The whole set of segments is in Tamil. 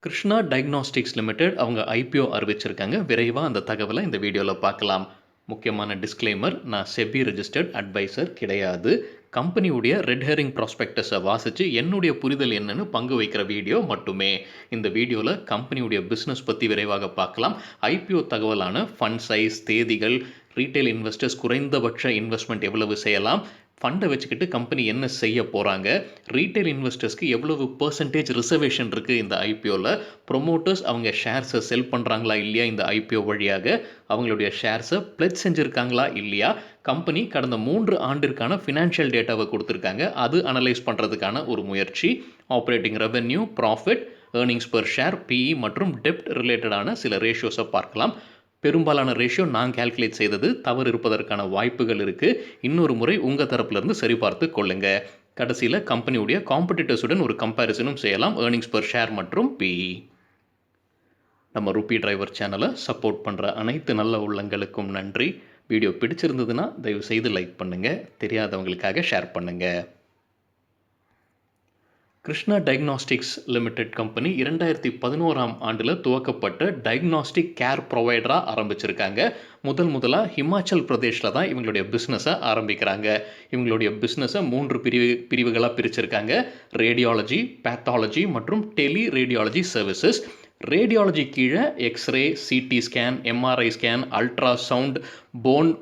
கிருஷ்ணா டயக்னாஸ்டிக்ஸ் லிமிடெட் அவங்க ஐபிஓ அறிவிச்சிருக்காங்க. விரைவா அந்த தகவலை இந்த வீடியோவில் பார்க்கலாம். முக்கியமான டிஸ்க்ளைமர், நான் செபி ரெஜிஸ்டர்ட் அட்வைசர் கிடையாது. கம்பெனியுடைய ரெட் ஹெரிங் ப்ராஸ்பெக்டஸை வாசித்து என்னுடைய புரிதல் என்னன்னு பங்கு வைக்கிற வீடியோ மட்டுமே. இந்த வீடியோவில் கம்பெனியுடைய பிஸ்னஸ் பற்றி விரைவாக பார்க்கலாம். ஐபிஓ தகவலான ஃபண்ட் சைஸ், தேதிகள், ரீட்டைல் இன்வெஸ்டர்ஸ் குறைந்தபட்ச இன்வெஸ்ட்மெண்ட் எவ்வளவு செய்யலாம், ஃபண்டை வச்சுக்கிட்டு கம்பெனி என்ன செய்ய போகிறாங்க, ரீட்டைல் இன்வெஸ்டர்ஸ்க்கு எவ்வளவு பர்சன்டேஜ் ரிசர்வேஷன் இருக்குது இந்த ஐபிஓவில், ப்ரொமோட்டர்ஸ் அவங்க ஷேர்ஸை செல் பண்ணுறாங்களா இல்லையா இந்த ஐபிஓ வழியாக, அவங்களுடைய ஷேர்ஸை பிளெட் செஞ்சுருக்காங்களா இல்லையா, கம்பெனி கடந்த 3 ஆண்டிற்கான ஃபினான்ஷியல் டேட்டாவை கொடுத்துருக்காங்க, அது அனலைஸ் பண்ணுறதுக்கான ஒரு முயற்சி, operating revenue, profit, earnings per share, PE மற்றும் டெப்ட் ரிலேட்டடான சில ரேஷியோஸை பார்க்கலாம். பெரும்பாலான ரேஷியோ நான் கால்குலேட் செய்தது, தவறு இருப்பதற்கான வாய்ப்புகள் இருக்குது. இன்னொரு முறை உங்கள் தரப்புலேருந்து சரிபார்த்து கொள்ளுங்க. கடைசியில் கம்பெனியுடைய காம்படிட்டர்ஸுடன் ஒரு கம்பேரிசனும் செய்யலாம், ஏர்னிங்ஸ் பெர் ஷேர் மற்றும் பிஇ. நம்ம ருபி டிரைவர் சேனலை சப்போர்ட் பண்ணுற அனைத்து நல்ல உள்ளங்களுக்கும் நன்றி. வீடியோ பிடிச்சிருந்ததுன்னா தயவுசெய்து லைக் பண்ணுங்கள், தெரியாதவங்களுக்காக ஷேர் பண்ணுங்கள். கிருஷ்ணா டயக்னாஸ்டிக்ஸ் லிமிடெட் கம்பெனி 2011ஆம் ஆண்டில் துவக்கப்பட்ட டயக்னாஸ்டிக் கேர் ப்ரொவைடராக ஆரம்பிச்சிருக்காங்க. முதலாக ஹிமாச்சல் பிரதேஷில் தான் இவங்களுடைய பிஸ்னஸை ஆரம்பிக்கிறாங்க. இவங்களுடைய பிஸ்னஸை 3 பிரிவுகளாக பிரிச்சிருக்காங்க. ரேடியாலஜி, பேத்தாலஜி மற்றும் டெலி ரேடியாலஜி சர்வீசஸ். ரேடியாலஜி கீழே X ray, CT scan, MRI scan, ultrasound, bone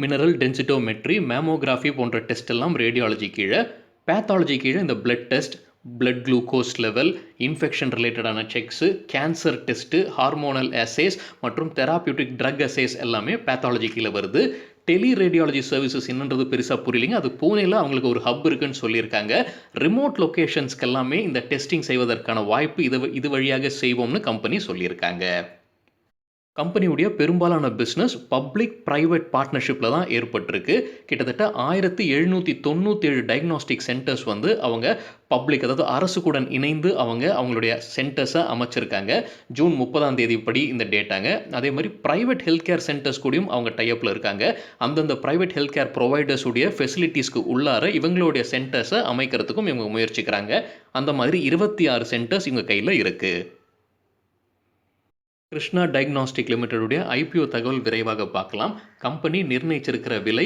mineral densitometry, mammography போன்ற டெஸ்ட் எல்லாம் ரேடியாலஜி கீழே. பேத்தாலஜி கீழே இந்த blood test, blood glucose level, infection ரிலேட்டடான checks, cancer test, hormonal assays மற்றும் தெராபியூட்டிக் ட்ரக் அசேஸ் எல்லாமே பேத்தாலஜி கீழே வருது. டெலி ரேடியாலஜி சர்வீசஸ் என்னன்றது பெருசாக புரியலிங்க. அது பூனேல அவங்களுக்கு ஒரு ஹப் இருக்குன்னு சொல்லியிருக்காங்க. ரிமோட் லொக்கேஷன்ஸ்க்கு எல்லாமே இந்த டெஸ்டிங் செய்வதற்கான வாய்ப்பு இது வழியாக செய்வோம்னு கம்பெனி சொல்லியிருக்காங்க. கம்பெனியுடைய பெரும்பாலான பிஸ்னஸ் பப்ளிக் ப்ரைவேட் பார்ட்னர்ஷிப்பில் தான் ஏற்பட்டிருக்கு. கிட்டத்தட்ட 1797 டயக்னாஸ்டிக் சென்டர்ஸ் அவங்க பப்ளிக், அதாவது அரசுக்குடன் இணைந்து அவங்களுடைய சென்டர்ஸை அமைச்சிருக்காங்க. ஜூன் 30ஆம் தேதி படி இந்த டேட்டாங்க. அதே மாதிரி ப்ரைவேட் ஹெல்த் கேர் சென்டர்ஸ் கூடயும் அவங்க டைப்பில் இருக்காங்க. அந்தந்த ப்ரைவேட் ஹெல்த் கேர் ப்ரொவைடர்ஸுடைய ஃபெசிலிட்டிஸ்க்கு உள்ளார இவங்களுடைய சென்டர்ஸை அமைக்கிறதுக்கும் இவங்க முயற்சிக்கிறாங்க. அந்த மாதிரி 26 சென்டர்ஸ் இவங்க கையில் இருக்குது. கிருஷ்ணா டயக்னாஸ்டிக் லிமிடெடுடைய ஐபிஓ தகவல் விரைவாக பார்க்கலாம். கம்பெனி நிர்ணயிச்சிருக்கிற விலை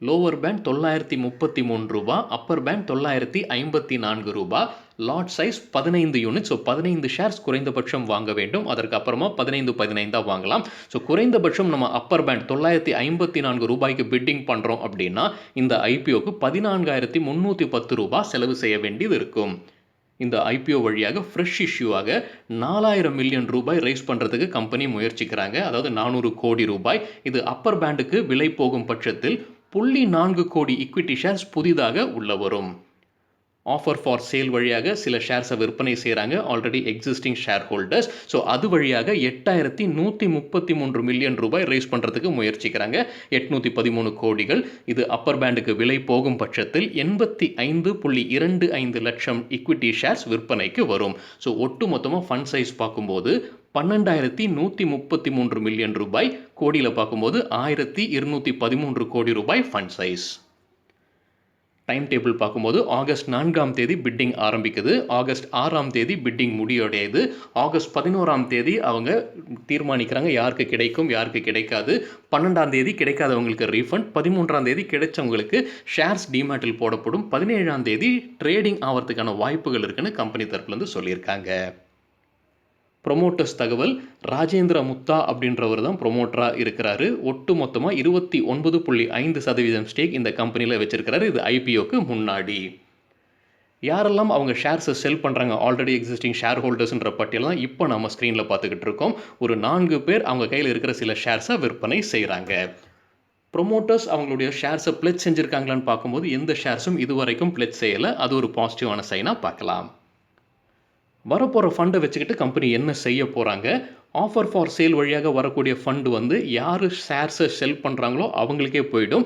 lower band $933, upper band $954. Lot size 15 unit. So 15 shares குறைந்தபட்சம் வாங்க வேண்டும். அதற்கு அப்புறமா 15 வாங்கலாம். ஸோ குறைந்தபட்சம் நம்ம அப்பர் பேண்ட் $954 பிட்டிங் பண்ணுறோம் அப்படின்னா இந்த ஐபிஓக்கு $14,310 செலவு செய்ய வேண்டியது இருக்கும். இந்த ஐபிஓ வழியாக ஃப்ரெஷ் இஷ்யூவாக $4,000 மில்லியன் ரைஸ் பண்ணுறதுக்கு கம்பெனி முயற்சிக்கிறாங்க. அதாவது $400 கோடி. இது அப்பர் பேண்டுக்கு விலை போகும் பட்சத்தில் 0.4 கோடி ஈக்விட்டி ஷேர்ஸ் புதிதாக உள்ள வரும். ஆஃபர் ஃபார் சேல் வழியாக சில ஷேர்ஸை விற்பனை செய்கிறாங்க already existing share holders. So அது வழியாக $8,133 மில்லியன் ரைஸ் பண்ணுறதுக்கு முயற்சிக்கிறாங்க. 813 கோடிகள். இது அப்பர் பேண்டுக்கு விலை போகும் பட்சத்தில் 85.25 லட்சம் ஈக்விட்டி ஷேர்ஸ் விற்பனைக்கு வரும். ஸோ ஒட்டு மொத்தமாக ஃபண்ட் சைஸ் பார்க்கும்போது $12,133 மில்லியன். கோடியில் பார்க்கும்போது $1,213 கோடி ஃபண்ட் சைஸ். டைம் டேபிள் பார்க்கும்போது ஆகஸ்ட் 4ஆம் தேதி பிட்டிங் ஆரம்பிக்குது. ஆகஸ்ட் 6ஆம் தேதி பிட்டிங் முடிவடையுது. ஆகஸ்ட் 11ஆம் தேதி அவங்க தீர்மானிக்கிறாங்க யாருக்கு கிடைக்கும் யாருக்கு கிடைக்காது. 12ஆம் தேதி கிடைக்காதவங்களுக்கு ரீஃபண்ட், 13ஆம் தேதி கிடைச்சவங்களுக்கு ஷேர்ஸ் டிமேட்டில் போடப்படும், 17ஆம் தேதி ட்ரேடிங் ஆகிறதுக்கான வாய்ப்புகள் இருக்குன்னு கம்பெனி தரப்புலேருந்து சொல்லியிருக்காங்க. ப்ரொமோட்டர்ஸ் தகவல், ராஜேந்திர முத்தா அப்படின்றவர் தான் ப்ரொமோட்டராக இருக்கிறாரு. ஒட்டு மொத்தமாக 29.5% ஸ்டேக் இந்த கம்பெனியில் வச்சிருக்கிறாரு. இது ஐபிஓக்கு முன்னாடி. யாரெல்லாம் அவங்க ஷேர்ஸை செல் பண்ணுறாங்க ஆல்ரெடி எக்ஸிஸ்டிங் ஷேர் ஹோல்டர்ஸ்ன்ற பட்டியலாம் இப்போ நம்ம ஸ்க்ரீனில் பார்த்துக்கிட்டு இருக்கோம். ஒரு 4 பேர் அவங்க கையில் இருக்கிற சில ஷேர்ஸை விற்பனை செய்கிறாங்க. ப்ரொமோட்டர்ஸ் அவங்களுடைய ஷேர்ஸை பிளெட் செஞ்சுருக்காங்களான்னு பார்க்கும்போது எந்த ஷேர்ஸும் இதுவரைக்கும் பிளெட் செய்யலை. அது ஒரு பாசிட்டிவான சைனாக பார்க்கலாம். வரப்போகிற ஃபண்டை வச்சுக்கிட்டு கம்பெனி என்ன செய்ய போகிறாங்க, ஆஃபர் ஃபார் சேல் வழியாக வரக்கூடிய ஃபண்டு யார் ஷேர்ஸை செல் பண்ணுறாங்களோ அவங்களுக்கே போயிடும்.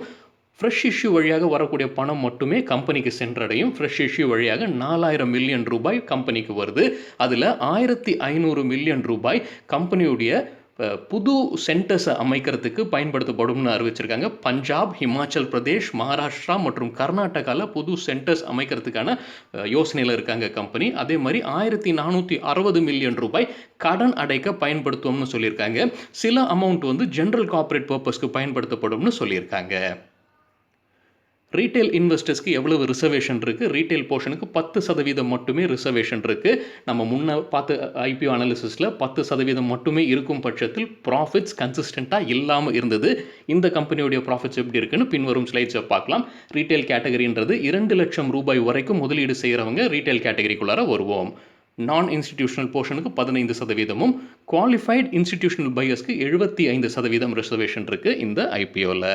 ஃப்ரெஷ் இஷ்யூ வழியாக வரக்கூடிய பணம் மட்டுமே கம்பெனிக்கு சென்றடையும். ஃப்ரெஷ் இஷ்யூ வழியாக $4,000 மில்லியன் கம்பெனிக்கு வருது. அதில் $1,500 மில்லியன் கம்பெனியுடைய புது சென்டர்ஸை அமைக்கிறதுக்கு பயன்படுத்தப்படும்னு அறிவிச்சிருக்காங்க. பஞ்சாப், ஹிமாச்சல் பிரதேஷ், மகாராஷ்டிரா மற்றும் கர்நாடகாவில் புது சென்டர்ஸ் அமைக்கிறதுக்கான யோசனையில் இருக்காங்க கம்பெனி. அதே மாதிரி 1460 மில்லியன் ரூபாய் கடன் அடைக்க பயன்படுத்துவோம்னு சொல்லியிருக்காங்க. சில அமௌண்ட் வந்து ஜென்ரல் கார்ப்பரேட் பர்பஸ்க்கு பயன்படுத்தப்படும்னு சொல்லியிருக்காங்க. ரீட்டைல் இன்வெஸ்டர்ஸ்க்கு எவ்வளவு ரிசர்வேஷன் இருக்குது? ரீட்டைல் போர்ஷனுக்கு 10% மட்டுமே ரிசர்வேஷன் இருக்குது. நம்ம முன்ன பார்த்த ஐபிஓ அனாலிசிஸில் 10% மட்டுமே இருக்கும் பட்சத்தில் ப்ராஃபிட்ஸ் கன்சிஸ்டண்ட்டாக இல்லாமல் இருந்தது. இந்த கம்பெனியுடைய ப்ராஃபிட்ஸ் எப்படி இருக்குன்னு பின்வரும் ஸ்லைட்ஸை பார்க்கலாம். ரீட்டைல் கேட்டகரின்றது 2 லட்சம் ரூபாய் வரைக்கும் முதலீடு செய்கிறவங்க ரீட்டைல் கேட்டகரிக்குள்ளார வருவோம். நான் இன்ஸ்டிடியூஷனல் போர்ஷனுக்கு 15%, குவாலிஃபைட் இன்ஸ்டிடியூஷனல் பையர்ஸ்க்கு 75% ரிசர்வேஷன் இருக்குது இந்த ஐபிஓவில்.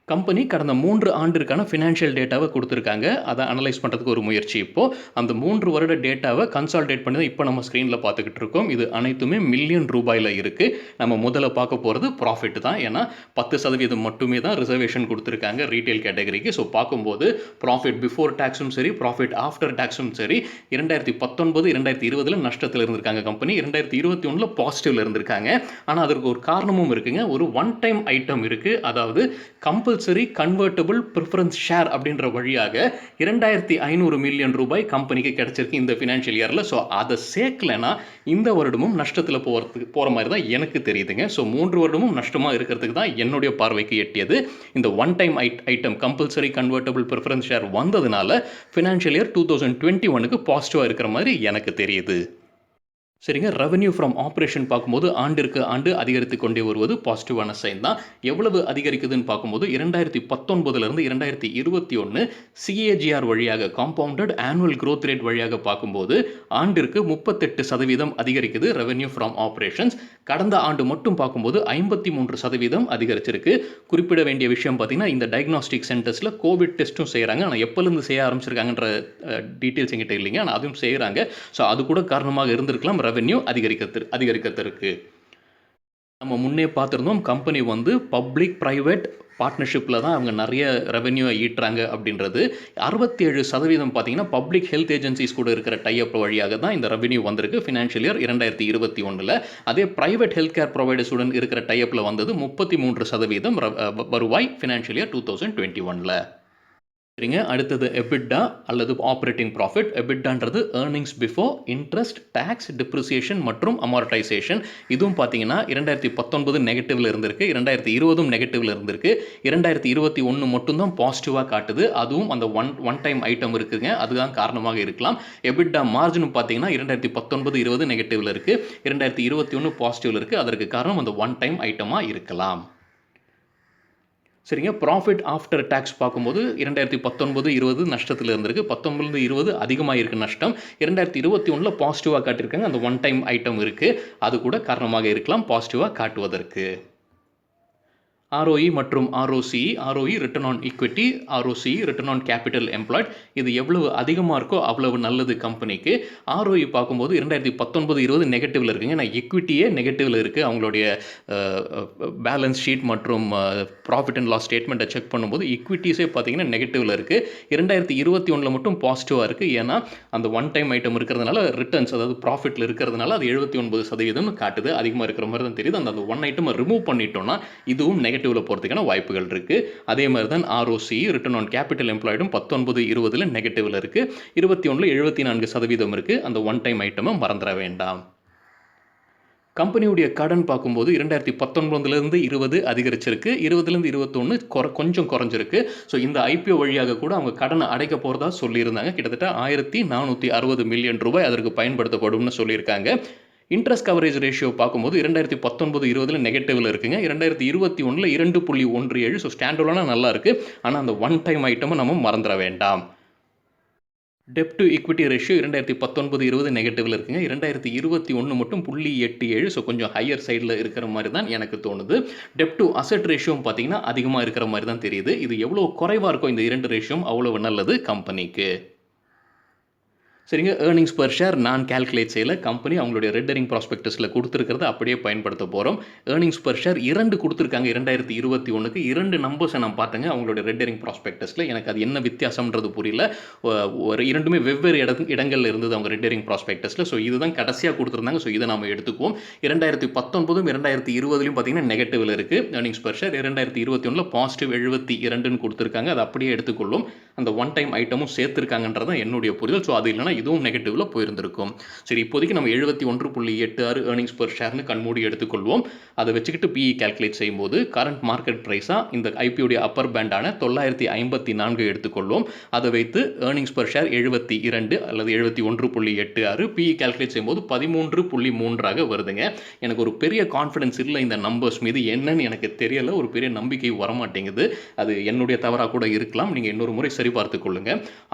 கம்பெனி கடந்த 3 ஆண்டிற்கான ஃபினான்ஷியல் டேட்டாவை கொடுத்துருக்காங்க. அதை அனலைஸ் பண்ணுறதுக்கு ஒரு முயற்சி. இப்போது அந்த 3 வருட டேட்டாவை கன்சால்டேட் பண்ணி தான் இப்போ நம்ம ஸ்க்ரீனில் பார்த்துக்கிட்டு இருக்கோம். இது அனைத்துமே மில்லியன் ரூபாயில் இருக்குது. நம்ம முதல்ல பார்க்க போகிறது ப்ராஃபிட் தான். ஏன்னா 10% மட்டுமே தான் ரிசர்வேஷன் கொடுத்துருக்காங்க ரீட்டைல் கேட்டகரிக்கு. ஸோ பார்க்கும்போது ப்ராஃபிட் பிஃபோர் டேக்ஸும் சரி, ப்ராஃபிட் ஆஃப்டர் டேக்ஸும் சரி, 2019, 2020 நஷ்டத்தில் இருந்திருக்காங்க கம்பெனி. 2021 பாசிட்டிவில் இருந்திருக்காங்க. ஆனால் அதற்கு ஒரு காரணமும் இருக்குங்க. ஒரு ஒன் டைம் ஐட்டம் இருக்குது. அதாவது கம்பல்சரி கன்வெர்ட்டபிள் ப்ரிஃபரன்ஸ் ஷேர் அப்படின்ற வழியாக 2500 மில்லியன் ரூபாய் கம்பெனிக்கு கிடைச்சிருக்கு இந்த ஃபினான்ஷியல் இயரில். ஸோ அதை சேர்க்கலைன்னா இந்த வருடமும் நஷ்டத்தில் போகிற மாதிரி தான் எனக்கு தெரியுதுங்க. ஸோ 3 வருடமும் நஷ்டமாக இருக்கிறதுக்கு தான் என்னுடைய பார்வைக்கு எட்டியது. இந்த one time item compulsory convertible preference share வந்ததுனால ஃபினான்ஷியல் இயர் 2021க்கு பாசிட்டிவாக இருக்கிற மாதிரி எனக்கு தெரியுது. சரிங்க, ரெவன்யூ ஃப்ரம் ஆப்ரேஷன் பார்க்கும்போது ஆண்டிற்கு ஆண்டு அதிகரித்து கொண்டே வருவது பாசிட்டிவான சைன் தான். எவ்வளவு அதிகரிக்குதுன்னு பார்க்கும்போது 2019 2021 CAGR வழியாக காம்பவுண்டட் ஆனுவல் க்ரோத் ரேட் வழியாக பார்க்கும்போது ஆண்டிற்கு 38% அதிகரிக்குது ரெவன்யூ ஃப்ரம் ஆப்ரேஷன்ஸ். கடந்த ஆண்டு மட்டும் பார்க்கும்போது 53% அதிகரிச்சிருக்கு. குறிப்பிட வேண்டிய விஷயம் பார்த்தீங்கன்னா, இந்த டயக்னாஸ்டிக் சென்டர்ஸில் கோவிட் டெஸ்ட்டும் செய்கிறாங்க. ஆனால் எப்போலேருந்து செய்ய ஆரம்பிச்சிருக்காங்கன்ற டீட்டெயில்ஸ் எங்கிட்ட இல்லைங்க. ஆனால் அதுவும் செய்கிறாங்க. ஸோ அது கூட காரணமாக இருந்திருக்கலாம் ரெவென்யூ அதிகரிக்கிறதுக்கு. நம்ம முன்னே பார்த்துருந்தோம், கம்பெனி வந்து பப்ளிக் ப்ரைவேட் பார்ட்னர்ஷிப்பில் தான் அவங்க நிறைய ரெவென்யூவை ஈட்டுறாங்க அப்படின்றது. 67% பார்த்தீங்கன்னா பப்ளிக் ஹெல்த் ஏஜென்சிஸ் கூட இருக்கிற டைஅப் வழியாக தான் இந்த ரெவென்யூ வந்திருக்கு ஃபினான்ஷியல் இயர் 2021. அதே ப்ரைவேட் ஹெல்த் கேர் ப்ரொவைடர்ஸுடன் இருக்கிற டைஅப்பில் வந்தது 33% வருவாய் ஃபினான்ஷியல் இயர் 2021. சரிங்க, அடுத்தது எபிட்டா அல்லது ஆப்ரேட்டிங் ப்ராஃபிட். எபிட்டான்றது earnings before interest, taxes, depreciation மற்றும் அமார்டைசேஷன். இதுவும் பார்த்தீங்கன்னா 2019 நெகட்டிவ்ல இருந்திருக்கு, 2020 நெகட்டிவ்ல இருந்திருக்கு, 2021 மட்டும்தான் பாசிட்டிவாக காட்டுது. அதுவும் அந்த ஒன் டைம் ஐட்டம் இருக்குங்க, அதுதான் காரணமாக இருக்கலாம். எபிட்டா மார்ஜினும் பார்த்தீங்கன்னா 2019-20 நெகட்டிவ்ல இருக்குது, 2021 பாசிட்டிவ்ல இருக்குது. அதற்கு காரணம் அந்த ஒன் டைம் ஐட்டமாக இருக்கலாம். சரிங்க, ப்ராஃபிட் ஆஃப்டர் டேக்ஸ் பார்க்கும்போது 2019-20 நஷ்டத்தில் இருந்திருக்கு, 19-20 அதிகமாக இருக்குது நஷ்டம். 2021 பாசிட்டிவாக காட்டியிருக்காங்க. அந்த ஒன் டைம் ஐட்டம் இருக்குது, அது கூட காரணமாக இருக்கலாம் பாசிட்டிவாக காட்டுவதற்கு. ROE மற்றும் ROCE. ROE return on equity, ROCE return on capital employed. இது எவ்வளவு அதிகமாக இருக்கோ அவ்வளவு நல்லது கம்பெனிக்கு. ROE பார்க்கும்போது 2019-20 நெகட்டிவ்ல இருக்குங்க. நான் ஈக்விட்டியே நெகட்டிவ்ல இருக்குது. அவங்களுடைய பேலன்ஸ் ஷீட் மற்றும் ப்ராஃபிட் அண்ட் லாஸ் ஸ்டேட்மெண்ட்டை செக் பண்ணும்போது ஈக்விட்டிஸே பார்த்தீங்கன்னா நெகட்டிவ்ல இருக்குது. 2021 மட்டும் பாசிட்டிவாக இருக்குது. ஏன்னா அந்த ஒன் டைம் ஐட்டம் இருக்கிறதுனால ரிட்டர்ன்ஸ், அதாவது ப்ராஃபிட்டில் இருக்கிறதுனால அது 79% காட்டுது. அதிகமாக இருக்கிற மாதிரி தான் தெரியுது. அந்த ஒன் ஐட்டம் ரிமூவ் பண்ணிட்டோம்னா இதுவும் நெகட்டிவ்ல போகிறதுக்கான வாய்ப்புகள் இருக்குது. அதே மாதிரி தான் ROCE ரிட்டர்ன் ஆன் கேபிட்டல் எம்ப்ளாய்டும் 19-20 நெகட்டிவ்ல இருக்குது, 21 74% இருக்குது. அந்த ஒன் டைம் ஐட்டமை மறந்துட வேண்டாம். கம்பெனியுடைய கடன் பார்க்கும்போது 2019-20 அதிகரிச்சிருக்கு, 20-21 கொஞ்சம் குறைஞ்சிருக்கு. ஸோ இந்த ஐபிஓ வழியாக கூட அவங்க கடனை அடைக்க போகிறதா சொல்லியிருந்தாங்க. கிட்டத்தட்ட 1460 மில்லியன் ரூபாய் அதற்கு பயன்படுத்தப்படும்னு சொல்லியிருக்காங்க. இன்ட்ரெஸ்ட் கவரேஜ் ரேஷியோ பார்க்கும்போது 2019-20 நெகட்டிவ்ல இருக்குங்க, 2021 2.17. ஸோ ஸ்டாண்டர்டாக நல்லா இருக்குது. ஆனால் அந்த ஒன் டைம் ஐட்டமை நம்ம மறந்துட வேண்டாம். டெப் டு ஈக்விட்டி ரேஷியோ 2019-20 நெகட்டிவ்ல இருக்குங்க, 2021 மட்டும் 0.87. ஸோ கொஞ்சம் ஹையர் சைடில் இருக்கிற மாதிரி தான் எனக்கு தோணுது. டெப் டு அசெட் ரேஷியோவும் பார்த்தீங்கன்னா அதிகமாக இருக்கிற மாதிரி தான் தெரியுது. இது எவ்வளோ குறைவாக இருக்கோ இந்த 2 ரேஷியோவும் அவ்வளவு நல்லது கம்பெனிக்கு. சரிங்க. ஏர்னிங்ஸ் பெர் ஷேர் நான் கால்குலேட் செய்யல. கம்பெனி அவங்களுடைய ரெட் ஹெரிங் ப்ராஸ்பெக்டஸ்ல குடுத்திருக்கிறத அப்படியே பயன்படுத்த போறோம். ஏர்னிங்ஸ் பெர் ஷேர் 2 குடுத்திருக்காங்க 2021க்கு 2 நம்பர்ஸ நான் பார்த்தேங்க அவங்களுடைய ரெட் ஹெரிங் ப்ராஸ்பெக்டஸ்ல. எனக்கு அது என்ன வித்தியாசம்ன்றது புரியல. ஒரு 2மே வெவ்வேறு இடங்கள்ல இருந்தது அவங்க ரெட் ஹெரிங் ப்ராஸ்பெக்டஸ்ல. ஸோ இதுதான் கடைசியா குடுத்திருந்தாங்க. ஸோ இத நாம எடுத்துக்குவோம். 2019ம் 2020லயும் பார்த்தீங்கன்னா நெகட்டிவ்ல இருக்கு. ஏர்னிங்ஸ் பெர் ஷேர் 2021ல பாசிட்டிவ் 72ன்னு குடுத்திருக்காங்க. அத அப்படியே எடுத்துக்கொள்வோம். அந்த ஒன் டைம் ஐட்டமும் சேர்த்திருக்காங்கன்றது தான் என்னுடைய புரிதல். ஸோ அது இல்லன்னா இதுவும் நெகட்டிவ்ல போயிருந்திருக்கும். சரி இப்போதைக்கு நம்ம 71.86 ஏர்னிங்ஸ் பெர் ஷேர்னு கண்மூடி எடுத்துக்கொள்வோம். அதை வச்சுக்கிட்டு பிஇ கால்குலேட் செய்யும்போது கரண்ட் மார்க்கெட் பிரைஸா இந்த ஐபியோடைய அப்பர் பேண்டான 954 எடுத்துக்கொள்வோம். அதை வைத்து ஏர்னிங்ஸ் பெர் ஷேர் 72 அல்லது 71.86 பிஇ கால்குலேட் செய்யும்போது 13.3 வருதுங்க. எனக்கு ஒரு பெரிய கான்ஃபிடன்ஸ் இல்லை இந்த நம்பர்ஸ் மீது. என்னன்னு எனக்கு தெரியல. ஒரு பெரிய நம்பிக்கை வரமாட்டேங்குது. அது என்னுடைய தவறாக கூட இருக்கலாம். நீங்கள் இன்னொரு முறை சரி பார்த்துக் கொள்ளுங்க.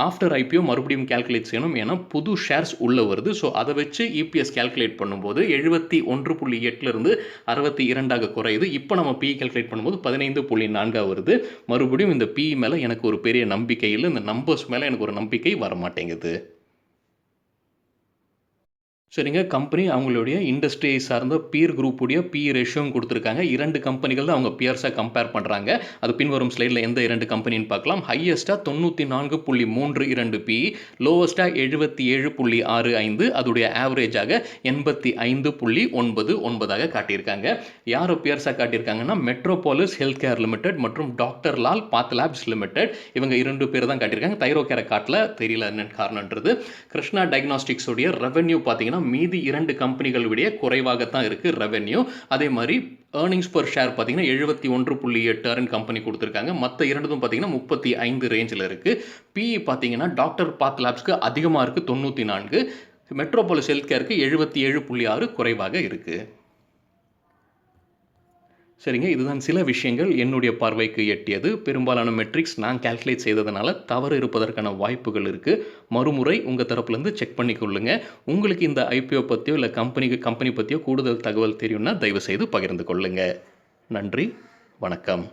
ஆஃப்டர் ஐபிஓ மறுபடியும் கால்குலேட் செய்யணும். ஏன்னா புது ஷேர்ஸ் உள்ள வருது. ஸோ அதை வச்சு இபிஎஸ் கால்குலேட் பண்ணும்போது 71.8 இருந்து 62 குறையுது. இப்போ நம்ம பிஇ கால்குலேட் பண்ணும்போது 15.4 வருது. மறுபடியும் இந்த பிஇ மேலே எனக்கு ஒரு பெரிய நம்பிக்கை இல்லை. இந்த நம்பர்ஸ் மேலே எனக்கு ஒரு நம்பிக்கை வரமாட்டேங்குது. சரிங்க. கம்பெனி அவங்களுடைய இண்டஸ்ட்ரியை சார்ந்த பீர் குரூப்புடைய பிஇ ரேஷியோவும் குடுத்திருக்காங்க. 2 கம்பெனிகள் தான் அவங்க பியர்ஸா கம்பேர் பண்றாங்க. அது பின்வரும் ஸ்லைட்ல எந்த 2 கம்பெனின்னு பார்க்கலாம். ஹையஸ்ட்டா 94.32 பிஇ, லோவஸ்ட்டா 77.65 அதுடைய ஆவரேஜாக 85.99 காட்டியிருக்காங்க. யார பியர்ஸா காட்டியிருக்காங்கன்னா, மெட்ரோபோலிஸ் ஹெல்த் கேர் லிமிடெட் மற்றும் டாக்டர் லால் பாத் லேப்ஸ் லிமிடெட் இவங்க 2 பேர் தான் காட்டியிருக்காங்க. தைரோகேர காட்டல. தெரியல என்ன காரணம்ன்றது. கிருஷ்ணா டயக்னாஸ்டிக்ஸ் உடைய ரெவென்யூ பார்த்தீங்கன்னா மீதி 2 கம்பெனிகள் விட குறைவாகத்தான் இருக்கு ரெவென்யூ. அதே மாதிரி ஏர்னிங்ஸ் பெர் ஷேர் பார்த்தீங்கன்னா 71.86 கம்பெனி கொடுத்துருக்காங்க. மற்ற 2ம் பார்த்தீங்கன்னா 35 ரேஞ்சில் இருக்கு. பிஇ பார்த்தீங்கன்னா டாக்டர் பாத் லேப்ஸ்க்கு அதிகமாக இருக்கு 94, மெட்ரோபோலிஸ் ஹெல்த் கேருக்கு 77.6 குறைவாக இருக்கு. சரிங்க. இதுதான் சில விஷயங்கள் என்னுடைய பார்வைக்கு எட்டியது. பெரும்பாலான மெட்ரிக்ஸ் நான் கால்குலேட் செய்ததுனால தவறு இருப்பதற்கான வாய்ப்புகள் இருக்கு. மறுமுறை உங்க தரப்புலேருந்து செக் பண்ணிக்கொள்ளுங்க. உங்களுக்கு இந்த ஐபிஓ பத்தியோ இல்ல கம்பெனி பத்தியோ கூடுதல் தகவல் தெரியும்னா தயவு செய்து பகிர்ந்து கொள்ளுங்க. நன்றி. வணக்கம்.